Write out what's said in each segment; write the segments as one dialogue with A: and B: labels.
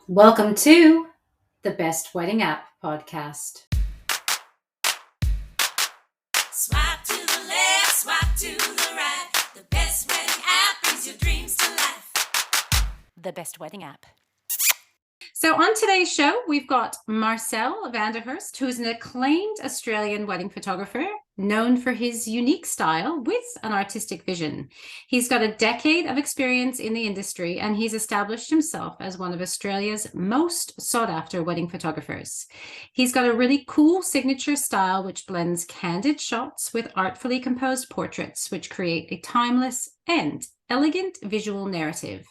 A: Welcome to the Best Wedding App podcast.
B: Swipe to the left, swipe to the right. The best wedding app brings your dreams to life.
C: The Best Wedding App.
A: So on today's show, we've got Marcel Van Der Horst, who's an acclaimed Australian wedding photographer, known for his unique style with an artistic vision. He's got a decade of experience in the industry, and he's established himself as one of Australia's most sought-after wedding photographers. He's got a really cool signature style, which blends candid shots with artfully composed portraits, which create a timeless and elegant visual narrative.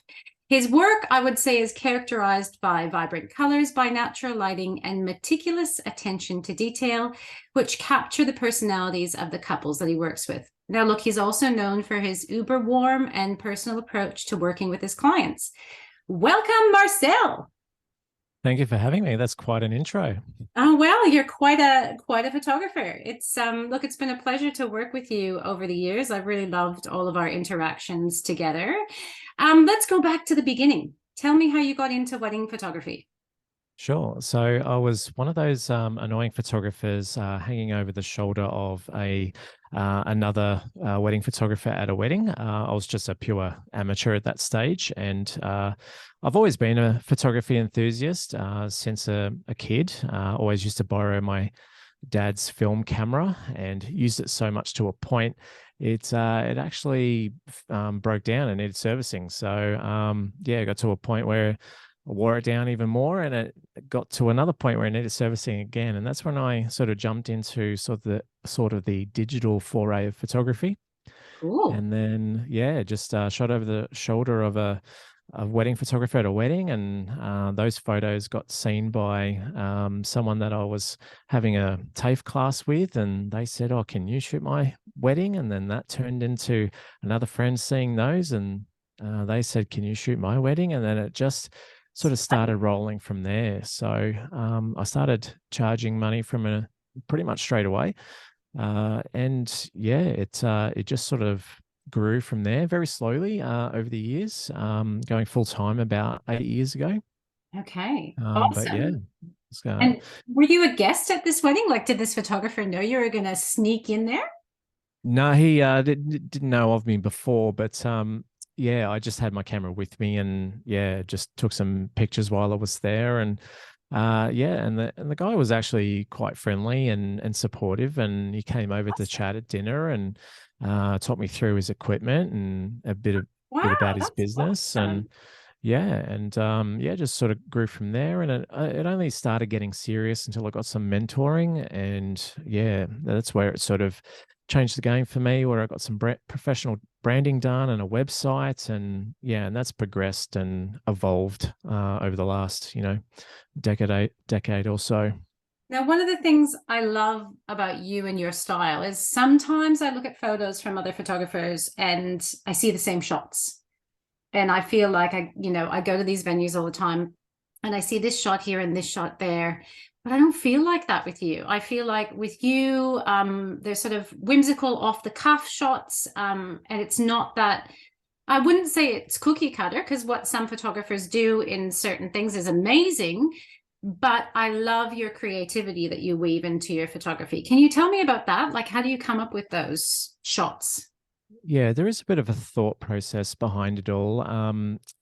A: His work, I would say, is characterized by vibrant colors, by natural lighting, and meticulous attention to detail, which capture the personalities of the couples that he works with. Now, look, he's also known for his uber warm and personal approach to working with his clients. Welcome, Marcel.
D: Thank you for having me. That's quite an intro.
A: Oh, well, you're quite a photographer. It's look, it's been a pleasure to work with you over the years. I've really loved all of our interactions together. Let's go back to the beginning. Tell me how you got into wedding photography.
D: Sure. So I was one of those annoying photographers hanging over the shoulder of another wedding photographer at a wedding. I was just a pure amateur at that stage, and I've always been a photography enthusiast since a kid. Always used to borrow my dad's film camera and used it so much to a point it actually broke down and needed servicing. So it got to a point where I wore it down even more, and it got to another point where it needed servicing again. And that's when I sort of jumped into sort of the digital foray of photography.
A: Cool.
D: And then just shot over the shoulder of a wedding photographer at a wedding, and those photos got seen by someone that I was having a TAFE class with, and they said, "Oh, can you shoot my wedding?" And then that turned into another friend seeing those, and they said, "Can you shoot my wedding?" And then it just sort of started rolling from there. So I started charging money from pretty much straight away, it just sort of grew from there very slowly over the years, going full time about 8 years ago.
A: Okay.
D: But yeah.
A: Awesome. And were you a guest at this wedding? Like, did this photographer know you were going to sneak in there?
D: No, he didn't know of me before, but I just had my camera with me, and just took some pictures while I was there, and the guy was actually quite friendly and supportive, and he came over to chat at dinner and taught me through his equipment and a bit about his business.
A: Awesome.
D: Just sort of grew from there, and it only started getting serious until I got some mentoring, and that's where it sort of changed the game for me, where I got some professional branding done and a website, and that's progressed and evolved over the last decade or so.
A: Now, one of the things I love about you and your style is sometimes I look at photos from other photographers and I see the same shots, and I feel like I go to these venues all the time and I see this shot here and this shot there. But I don't feel like that with you. I feel like with you, there's sort of whimsical off the cuff shots. And it's not that, I wouldn't say it's cookie cutter, because what some photographers do in certain things is amazing. But I love your creativity that you weave into your photography. Can you tell me about that? Like, how do you come up with those shots?
D: Yeah, there is a bit of a thought process behind it all.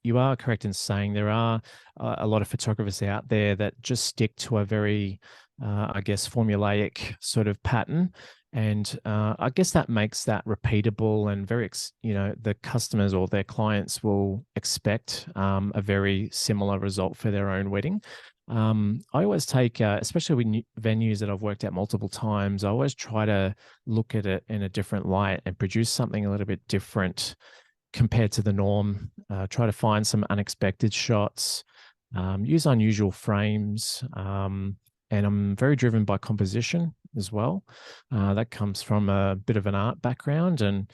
D: You are correct in saying there are a lot of photographers out there that just stick to a very, formulaic sort of pattern. And I guess that makes that repeatable and very, the customers or their clients will expect a very similar result for their own wedding. I always take, especially with venues that I've worked at multiple times, I always try to look at it in a different light and produce something a little bit different compared to the norm. Try to find some unexpected shots, use unusual frames, and I'm very driven by composition as well. That comes from a bit of an art background, and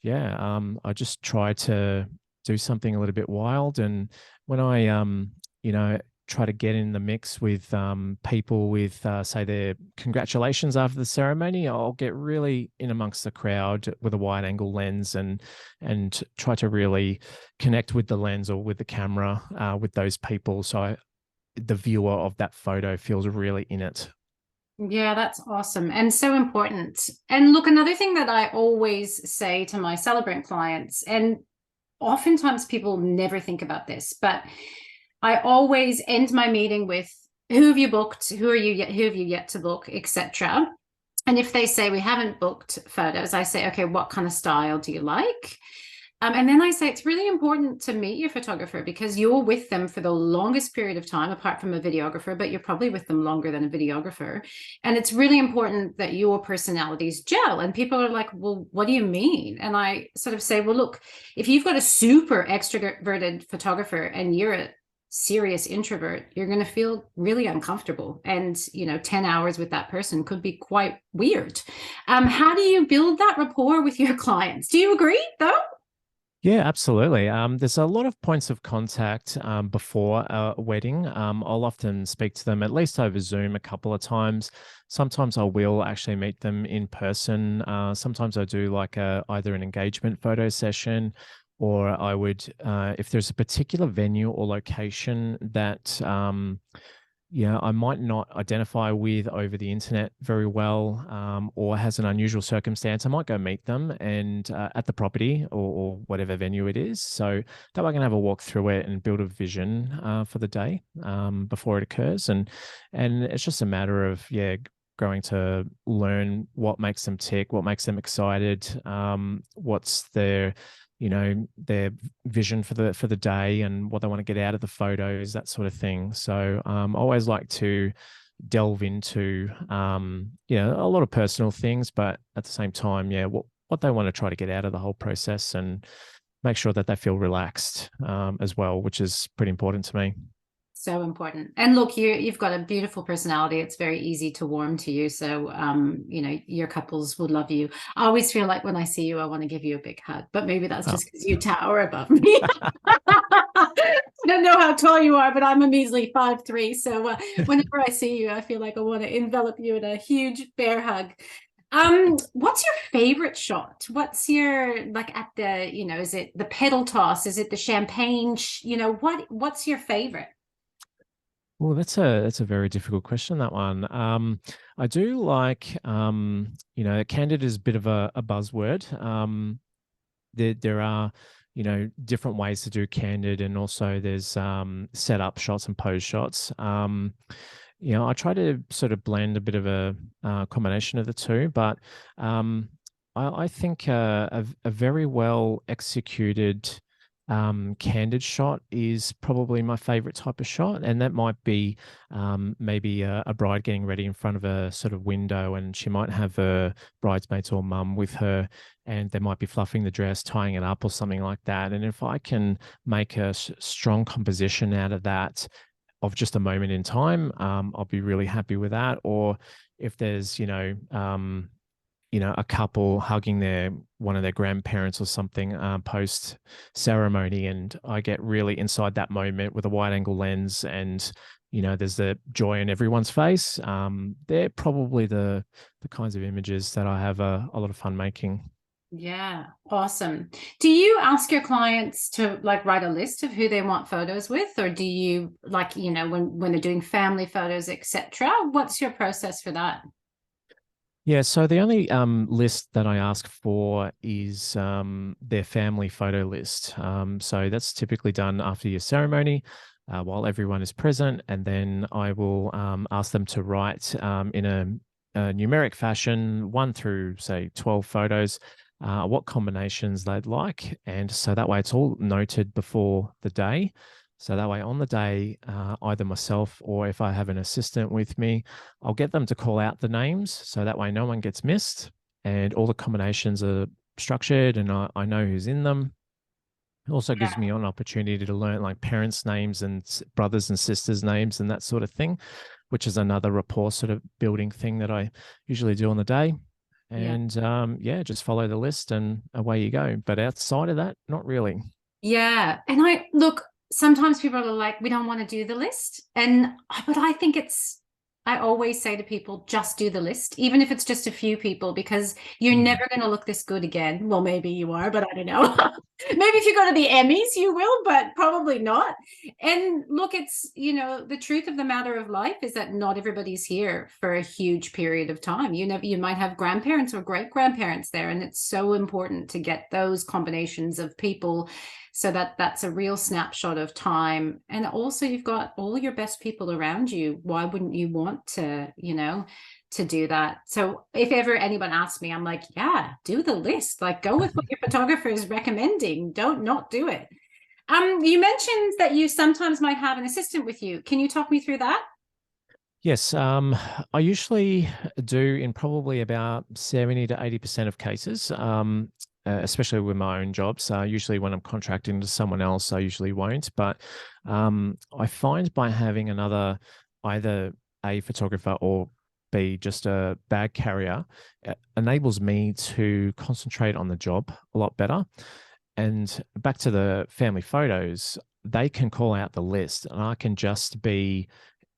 D: I just try to do something a little bit wild. And when I, try to get in the mix with people with, say, their congratulations after the ceremony, I'll get really in amongst the crowd with a wide angle lens and try to really connect with the lens or with the camera with those people. So the viewer of that photo feels really in it.
A: Yeah, that's awesome and so important. And look, another thing that I always say to my celebrant clients, and oftentimes people never think about this, but I always end my meeting with, who have you booked? Who have you yet to book, etc. And if they say we haven't booked photos, I say, okay, what kind of style do you like? And then I say it's really important to meet your photographer because you're with them for the longest period of time, apart from a videographer, but you're probably with them longer than a videographer. And it's really important that your personalities gel. And people are like, well, what do you mean? And I sort of say, well, look, if you've got a super extroverted photographer and you're a serious introvert, you're going to feel really uncomfortable. And, 10 hours with that person could be quite weird. How do you build that rapport with your clients? Do you agree, though?
D: Yeah, absolutely. There's a lot of points of contact before a wedding. I'll often speak to them at least over Zoom a couple of times. Sometimes I will actually meet them in person. Sometimes I do like either an engagement photo session, or I would, if there's a particular venue or location that I might not identify with over the internet very well, or has an unusual circumstance, I might go meet them and at the property or whatever venue it is. So that way I can have a walk through it and build a vision for the day before it occurs. And it's just a matter of going to learn what makes them tick, what makes them excited, what's their vision for the day and what they want to get out of the photos, that sort of thing. So I always like to delve into a lot of personal things, but at the same time, what they want to try to get out of the whole process and make sure that they feel relaxed as well, which is pretty important to me.
A: So important. And look, you've got a beautiful personality. It's very easy to warm to you. So, your couples would love you. I always feel like when I see you, I want to give you a big hug, but maybe that's just because you tower above me. I don't know how tall you are, but I'm a measly 5'3". So whenever I see you, I feel like I want to envelop you in a huge bear hug. What's your favorite shot? What's your, like, at the, is it the pedal toss? Is it the champagne? What's your favorite?
D: Well, that's a very difficult question, that one. I do like, candid is a bit of a buzzword. There are, different ways to do candid, and also there's setup shots and pose shots. I try to sort of blend a bit of a combination of the two, but I think a very well executed candid shot is probably my favorite type of shot. And that might be maybe a bride getting ready in front of a sort of window, and she might have her bridesmaids or mum with her, and they might be fluffing the dress, tying it up or something like that. And if I can make a strong composition out of that, of just a moment in time, I'll be really happy with that. Or if there's, a couple hugging one of their grandparents or something post ceremony, and I get really inside that moment with a wide angle lens, and there's the joy in everyone's face. They're probably the kinds of images that I have a lot of fun making.
A: Yeah, awesome. Do you ask your clients to write a list of who they want photos with, or do you when they're doing family photos, etc.? What's your process for that?
D: Yeah, so the only list that I ask for is their family photo list. So that's typically done after your ceremony, while everyone is present, and then I will ask them to write in a numeric fashion, 1 through say 12 photos, what combinations they'd like, and so that way it's all noted before the day. So that way on the day, either myself or if I have an assistant with me, I'll get them to call out the names. So that way no one gets missed and all the combinations are structured, and I know who's in them. It also gives me an opportunity to learn like parents' names and brothers and sisters' names and that sort of thing, which is another rapport sort of building thing that I usually do on the day. And just follow the list and away you go. But outside of that, not really.
A: Yeah. And sometimes people are like, we don't want to do the list. But I think it's I always say to people, just do the list, even if it's just a few people, because you're
D: Mm.
A: never going to look this good again. Well, maybe you are, but I don't know. Maybe if you go to the Emmys, you will, but probably not. And look, it's, the truth of the matter of life is that not everybody's here for a huge period of time. You might have grandparents or great grandparents there, and it's so important to get those combinations of people so that that's a real snapshot of time. And also you've got all your best people around you. Why wouldn't you want to do that? So if ever anyone asks me, I'm like, yeah, do the list. Like, go with what your photographer is recommending. Don't not do it. You mentioned that you sometimes might have an assistant with you. Can you talk me through that?
D: Yes, I usually do in probably about 70 to 80% of cases, especially with my own jobs. Usually when I'm contracting to someone else, I usually won't. But I find by having either a photographer or B, just a bag carrier, enables me to concentrate on the job a lot better. And back to the family photos, they can call out the list and I can just be,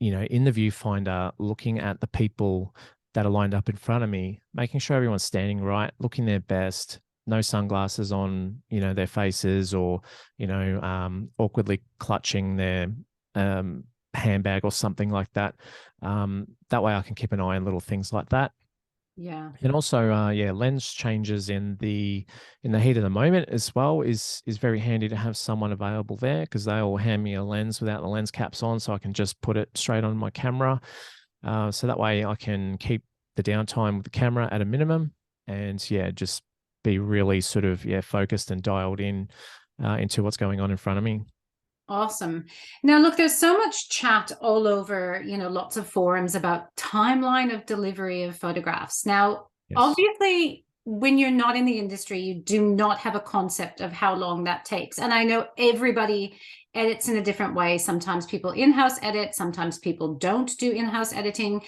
D: in the viewfinder, looking at the people that are lined up in front of me, making sure everyone's standing right, looking their best, no sunglasses on, their faces, or, awkwardly clutching their handbag or something like that. That way I can keep an eye on little things like that.
A: Yeah.
D: And also, lens changes in the heat of the moment as well is very handy to have someone available there, because they'll hand me a lens without the lens caps on, so I can just put it straight on my camera. So that way I can keep the downtime with the camera at a minimum, and just be really sort of focused and dialed in into what's going on in front of me.
A: Awesome. Now, look, there's so much chat all over, lots of forums about timeline of delivery of photographs. Now,
D: Yes.
A: obviously, when you're not in the industry, you do not have a concept of how long that takes. And I know everybody edits in a different way. Sometimes people in-house edit, sometimes people don't do in-house editing.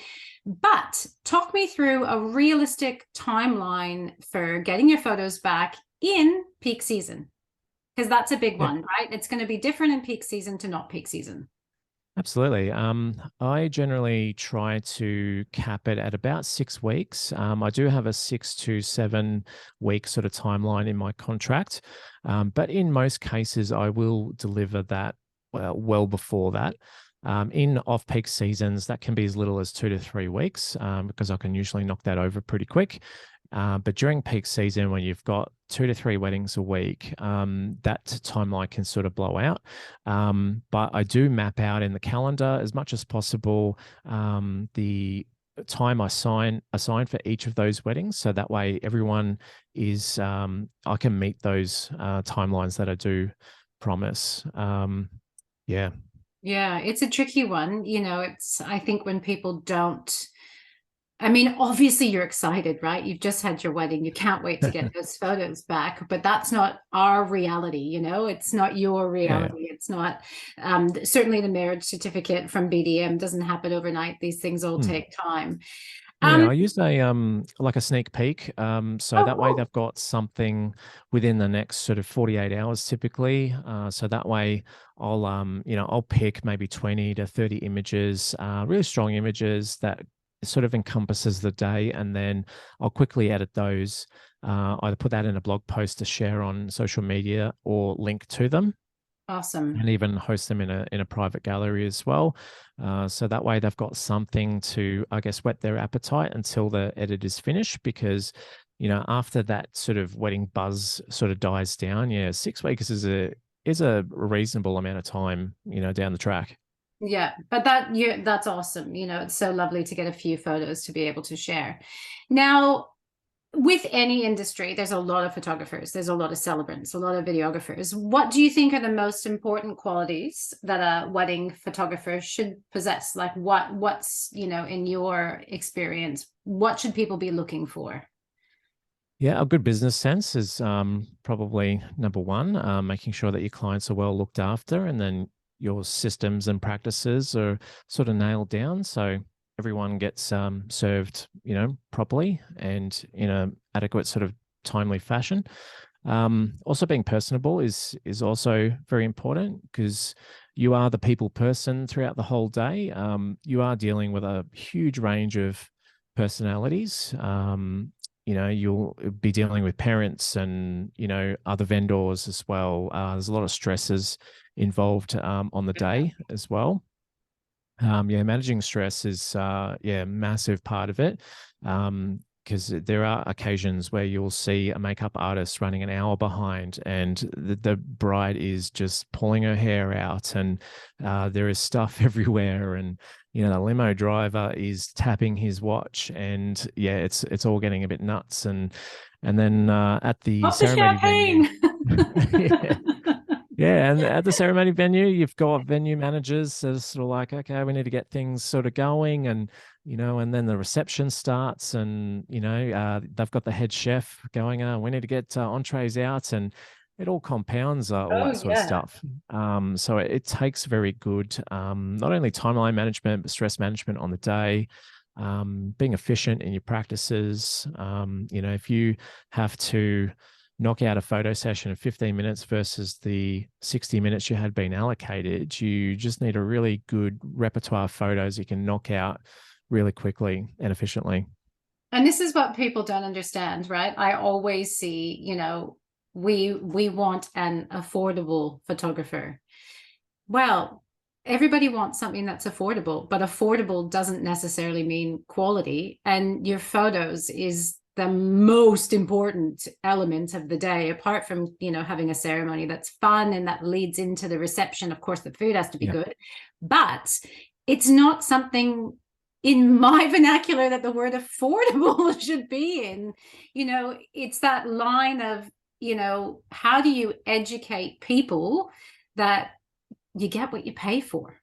A: But talk me through a realistic timeline for getting your photos back in peak season. Because that's a big
D: Yeah.
A: one, right? It's going to be different in peak season to not peak season.
D: Absolutely. I generally try to cap it at about 6 weeks. I do have a 6 to 7 week sort of timeline in my contract, but in most cases, I will deliver that well before that. In off-peak seasons, that can be as little as 2 to 3 weeks, because I can usually knock that over pretty quick. But during peak season, when you've got 2 to 3 weddings a week, that timeline can sort of blow out. But I do map out in the calendar as much as possible the time I assign for each of those weddings, so that way everyone is I can meet those timelines that I do promise. Yeah.
A: Yeah, it's a tricky one. I think when people don't, I mean, obviously you're excited, right? You've just had your wedding. You can't wait to get those photos back, but that's not our reality. It's not your
D: Yeah.
A: reality. It's not, certainly the marriage certificate from BDM doesn't happen overnight. These things all
D: Hmm.
A: take time.
D: Yeah,
A: Um,
D: I used like a sneak peek. So
A: oh,
D: that way
A: cool.
D: they've got something within the next sort of 48 hours typically. So that way I'll pick maybe 20 to 30 images, really strong images that sort of encompasses the day, and then I'll quickly edit those, either put that in a blog post to share on social media or link to them,
A: Awesome.
D: and even host them in a private gallery as well. So that way they've got something to, I guess, whet their appetite until the edit is finished. Because, after that sort of wedding buzz sort of dies down, 6 weeks is a reasonable amount of time, down the track.
A: Yeah, but that's awesome. It's so lovely to get a few photos to be able to share. Now, with any industry, there's a lot of photographers, there's a lot of celebrants, a lot of videographers. What do you think are the most important qualities that a wedding photographer should possess? Like what's, in your experience, what should people be looking for?
D: Yeah, a good business sense is probably number one, making sure that your clients are well looked after, and then your systems and practices are sort of nailed down. So everyone gets served, properly and in a adequate sort of timely fashion. Also being personable is also very important, because you are the people person throughout the whole day. You are dealing with a huge range of personalities. You'll be dealing with parents and, other vendors as well. There's a lot of stresses involved on the day as well. Managing stress is a massive part of it. Because there are occasions where you'll see a makeup artist running an hour behind, and the bride is just pulling her hair out, and there is stuff everywhere, and the limo driver is tapping his watch, and it's all getting a bit nuts, and then at the
A: Pop the
D: ceremony venue.
A: champagne.
D: Yeah, and at the ceremony venue, you've got venue managers that are sort of like, okay, we need to get things sort of going, and and then the reception starts, and they've got the head chef going, we need to get entrees out, and it all compounds all
A: Oh
D: that sort of
A: yeah.
D: stuff. So it takes very good, not only timeline management but stress management on the day, being efficient in your practices. If you have to knock out a photo session of 15 minutes versus the 60 minutes you had been allocated, you just need a really good repertoire of photos you can knock out really quickly and efficiently.
A: And this is what people don't understand, right? I always see, we want an affordable photographer. Well, everybody wants something that's affordable, but affordable doesn't necessarily mean quality. And your photos is the most important element of the day, apart from, having a ceremony that's fun and that leads into the reception. Of course, the food has to be good, but it's not something in my vernacular that the word affordable should be in. It's that line of, how do you educate people that you get what you pay for?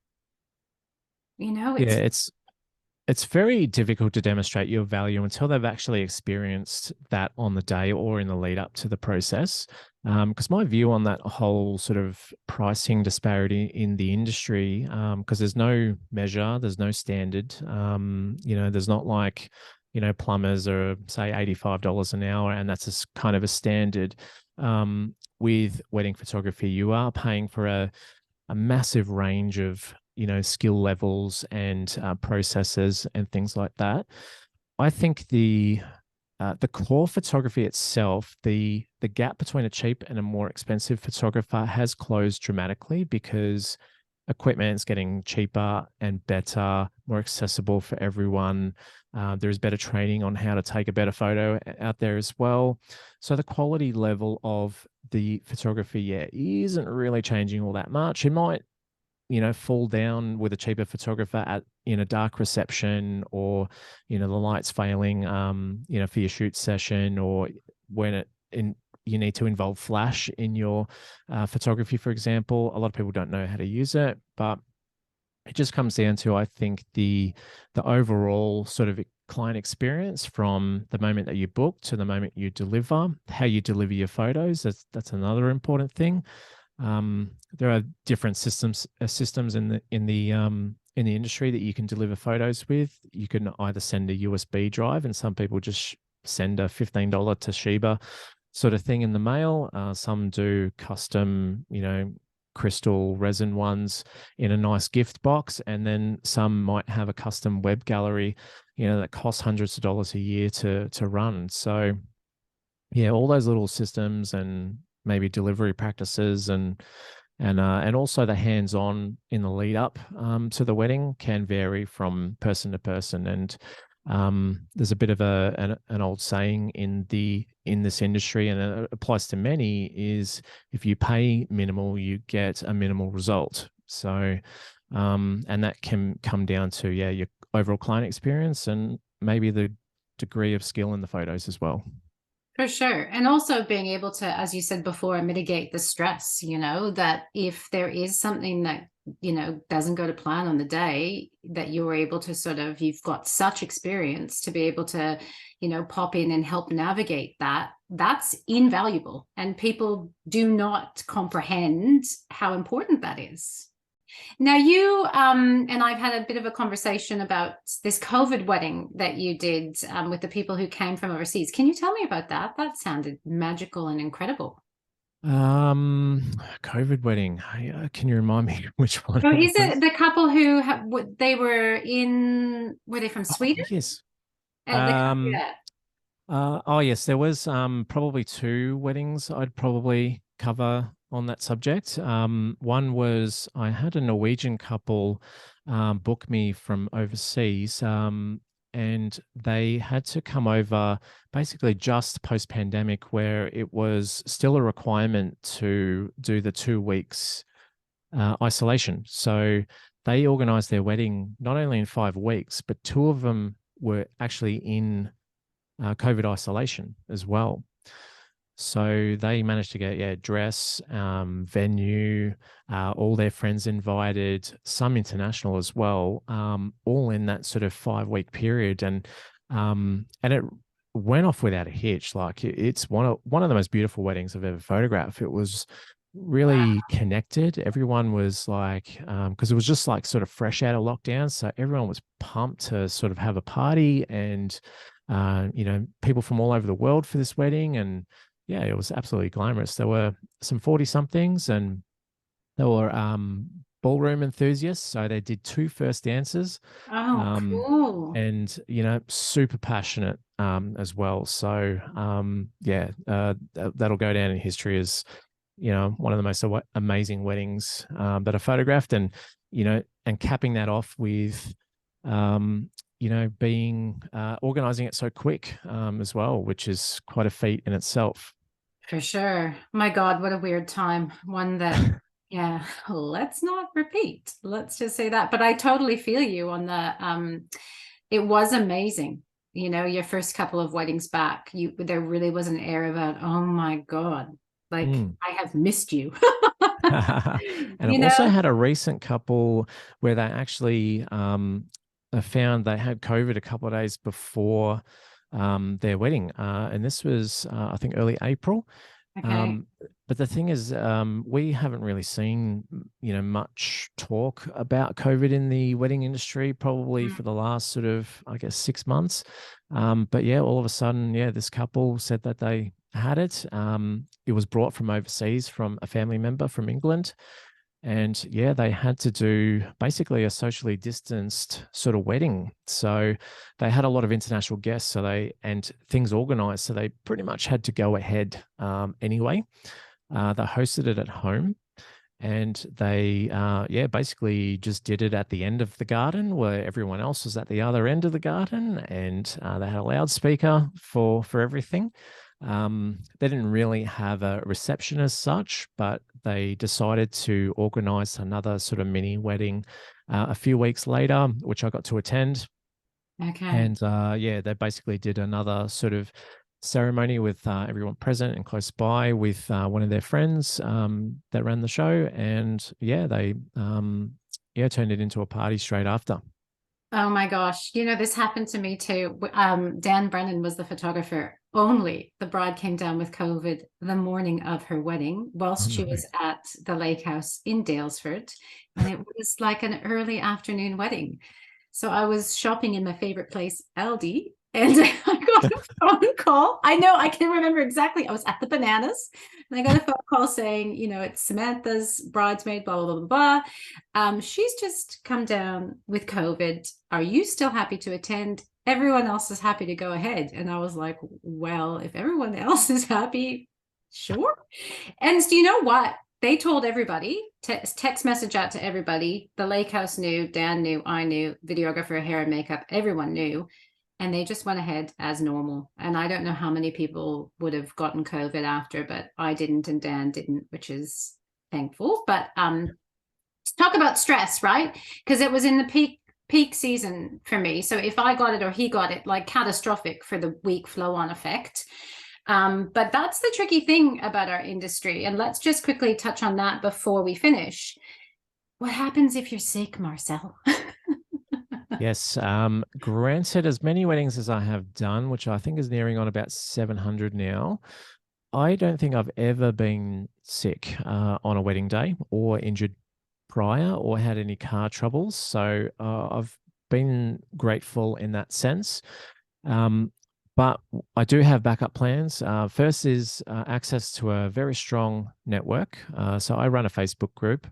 D: It's very difficult to demonstrate your value until they've actually experienced that on the day or in the lead up to the process. Because my view on that whole sort of pricing disparity in the industry, because there's no measure, there's no standard, there's not like, plumbers are say $85 an hour, and that's kind of a standard. With wedding photography, you are paying for a massive range of skill levels and processes and things like that. I think the core photography itself, the gap between a cheap and a more expensive photographer has closed dramatically because equipment is getting cheaper and better, more accessible for everyone. There's better training on how to take a better photo out there as well. So the quality level of the photography, isn't really changing all that much. It might fall down with a cheaper photographer in a dark reception, or the lights failing for your shoot session, or when you need to involve flash in your photography, for example. A lot of people don't know how to use it, but it just comes down to, I think, the overall sort of client experience from the moment that you book to the moment you deliver. How you deliver your photos, that's another important thing. There are different systems in the industry that you can deliver photos with. You can either send a USB drive, and some people just send a $15 Toshiba sort of thing in the mail. Some do custom, crystal resin ones in a nice gift box, and then some might have a custom web gallery, that costs hundreds of dollars a year to run. So, all those little systems and maybe delivery practices and also the hands-on in the lead up to the wedding can vary from person to person. And there's a bit of an old saying in this industry, and it applies to many, is if you pay minimal, you get a minimal result. So and that can come down to your overall client experience and maybe the degree of skill in the photos as well.
A: For sure. And also being able to, as you said before, mitigate the stress, that if there is something that, doesn't go to plan on the day, that you're able to you've got such experience to be able to, pop in and help navigate that. That's invaluable. And people do not comprehend how important that is. Now you, and I've had a bit of a conversation about this COVID wedding that you did with the people who came from overseas. Can you tell me about that? That sounded magical and incredible.
D: Um, COVID wedding. Can you remind me which one
A: Oh,
D: it
A: is it
D: was?
A: the couple who they were from
D: Oh,
A: Sweden?
D: yes.
A: Yeah.
D: Oh yes, there was probably two weddings I'd probably cover on that subject. One was I had a Norwegian couple book me from overseas, and they had to come over basically just post-pandemic, where it was still a requirement to do the 2 weeks isolation. So they organized their wedding not only in 5 weeks, but two of them were actually in COVID isolation as well. So they managed to get, yeah, dress, venue, all their friends invited, some international as well, all in that sort of 5 week period, and it went off without a hitch. Like it's one of the most beautiful weddings I've ever photographed. It was really connected. Everyone was like, because it was just like sort of fresh out of lockdown, so everyone was pumped to sort of have a party, and people from all over the world for this wedding. And yeah, it was absolutely glamorous. There were some 40 somethings, and there were ballroom enthusiasts. So they did two first dances,
A: Oh,
D: um,
A: cool.
D: and, super passionate as well. So yeah, that'll go down in history as, one of the most amazing weddings that I photographed. And capping that off with, being organizing it so quick as well, which is quite a feat in itself.
A: For sure. My God, what a weird time. One that, yeah, let's not repeat. Let's just say that. But I totally feel you on it was amazing. Your first couple of weddings back, there really was an air about, oh my God, like
D: Mm.
A: I have missed you.
D: And I've
A: You
D: also
A: know?
D: had a recent couple where they actually found they had COVID a couple of days before their wedding. And this was, I think, early April.
A: Okay.
D: Um, but the thing is, we haven't really seen, much talk about COVID in the wedding industry, probably
A: Mm.
D: for the last sort of, I guess, 6 months. But yeah, all of a sudden, yeah, this couple said that they had it. It was brought from overseas from a family member from England. And yeah, they had to do basically a socially distanced sort of wedding. So they had a lot of international guests, and things organized. So they pretty much had to go ahead anyway. They hosted it at home, and they yeah, basically just did it at the end of the garden where everyone else was at the other end of the garden, and they had a loudspeaker for everything. They didn't really have a reception as such, but they decided to organize another sort of mini wedding a few weeks later, which I got to attend.
A: Okay.
D: And yeah, they basically did another sort of ceremony with everyone present and close by, with one of their friends that ran the show. And yeah, they yeah, turned it into a party straight after.
A: Oh my gosh. This happened to me too. Dan Brennan was the photographer. Only the bride came down with COVID the morning of her wedding,
D: Oh,
A: whilst she
D: no.
A: was at the lake house in Dalesford. And it was like an early afternoon wedding. So I was shopping in my favorite place, Aldi, and I got a phone call. I know, I can remember exactly. I was at the Bananas, and I got a phone call saying, it's Samantha's bridesmaid, blah, blah, blah, blah. She's just come down with COVID. Are you still happy to attend? Everyone else is happy to go ahead. And I was like, well, if everyone else is happy, sure. And do you know what? They told everybody, text message out to everybody. The lake house knew, Dan knew, I knew, videographer, hair and makeup, everyone knew. And they just went ahead as normal. And I don't know how many people would have gotten COVID after, but I didn't and Dan didn't, which is thankful. But talk about stress, right? Because it was in the peak season for me. So if I got it or he got it, like catastrophic for the week flow on effect. But that's the tricky thing about our industry. And let's just quickly touch on that before we finish. What happens if you're sick, Marcel?
D: Yes. Granted, as many weddings as I have done, which I think is nearing on about 700 now, I don't think I've ever been sick on a wedding day, or injured prior, or had any car troubles. So I've been grateful in that sense. Um, But I do have backup plans. First is access to a very strong network. So I run a Facebook group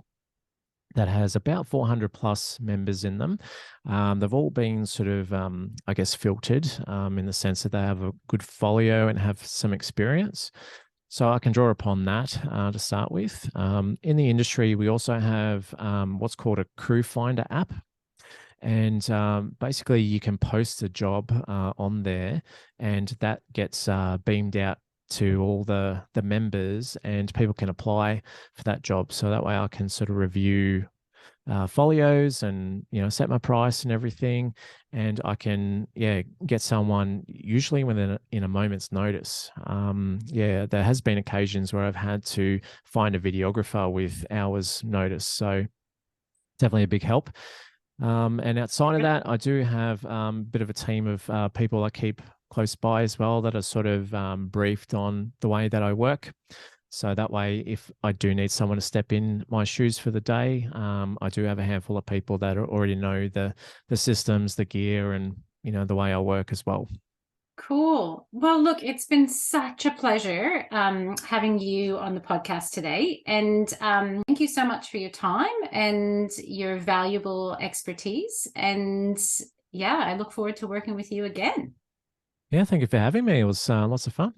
D: that has about 400 plus members in them. They've all been sort of, I guess, filtered in the sense that they have a good folio and have some experience. So I can draw upon that to start with. In the industry, we also have what's called a crew finder app. And basically, you can post a job on there, and that gets beamed out to all the members, and people can apply for that job. So that way, I can sort of review folios and set my price and everything, and I can get someone usually within in a moment's notice. There has been occasions where I've had to find a videographer with hours notice, so definitely a big help. And outside of that, I do have a bit of a team of people I keep close by as well that are sort of briefed on the way that I work. So that way, if I do need someone to step in my shoes for the day, I do have a handful of people that already know the systems, the gear, and the way I work as well.
A: Cool. Well, look, it's been such a pleasure having you on the podcast today. And thank you so much for your time and your valuable expertise. And yeah, I look forward to working with you again.
D: Yeah, thank you for having me. It was lots of fun.